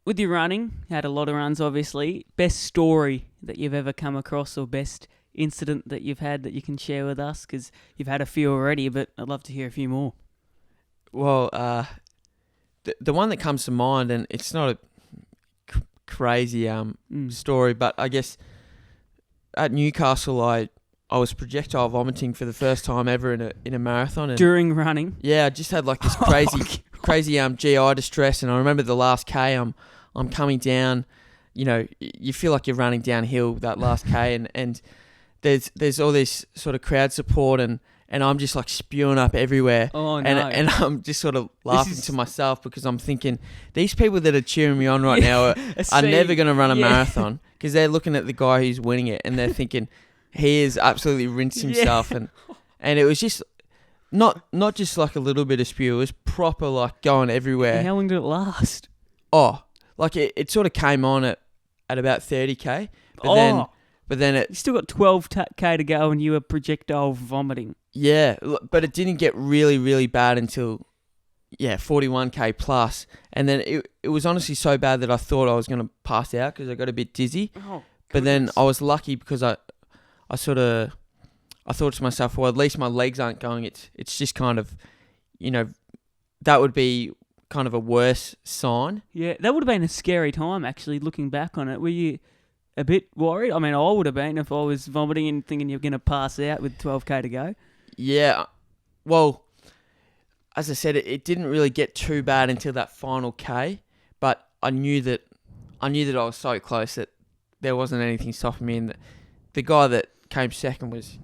with your running, had a lot of runs, obviously. Best story that you've ever come across, or best incident that you've had that you can share with us? Because you've had a few already, but I'd love to hear a few more. Well, the one that comes to mind, and it's not a crazy story, but I guess at Newcastle, I was projectile vomiting for the first time ever in a marathon. And during running? Yeah, I just had like this crazy GI distress, and I remember the last K, I'm coming down, you know, you feel like you're running downhill that last K, and there's all this sort of crowd support, and I'm just like spewing up everywhere. Oh, no. And I'm just sort of laughing to myself because I'm thinking, these people that are cheering me on right now are never going to run a marathon, because they're looking at the guy who's winning it and they're thinking, he has absolutely rinsed himself. And it was just not just like a little bit of spew, it was proper like going everywhere. How long did it last? Oh, like it sort of came on at about 30k, but then it... You still got 12k to go and you were projectile vomiting. Yeah, but it didn't get really, really bad until, 41k plus. And then it was honestly so bad that I thought I was going to pass out because I got a bit dizzy. Oh, but then I was lucky because I thought to myself, well, at least my legs aren't going. It's just kind of, that would be kind of a worse sign. Yeah, that would have been a scary time, actually, looking back on it. Were you a bit worried? I mean, I would have been if I was vomiting and thinking you're going to pass out with 12k to go. Yeah, well, as I said, it didn't really get too bad until that final K, but I knew that I was so close that there wasn't anything stopping me, and the guy that came second was,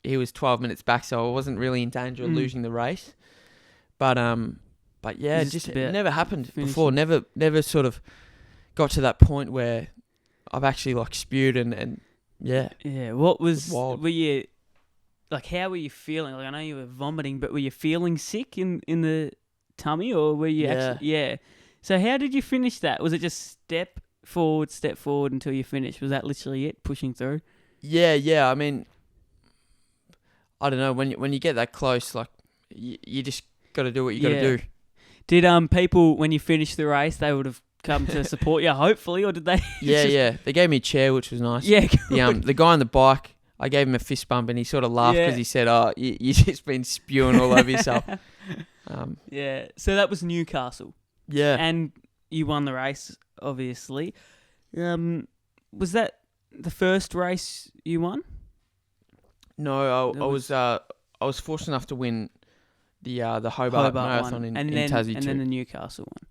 he was 12 minutes back, so I wasn't really in danger of losing the race. But yeah, it never happened before. Never sort of got to that point where I've actually like spewed and yeah. Yeah, what was wild. Were you like, how were you feeling? Like, I know you were vomiting, but were you feeling sick in the tummy, or were you actually... Yeah. So how did you finish that? Was it just step forward until you finished? Was that literally it, pushing through? Yeah. I mean, I don't know. When you get that close, like, you just got to do what you got to do. Did people, when you finished the race, they would have come to support you, hopefully, or did they... Yeah. They gave me a chair, which was nice. Yeah, the guy on the bike, I gave him a fist bump and he sort of laughed because he said, "Oh, you just been spewing all over yourself." Yeah. So that was Newcastle. Yeah. And you won the race, obviously. Was that the first race you won? No, I was fortunate enough to win the Hobart Marathon in Tassie and too. then the Newcastle one.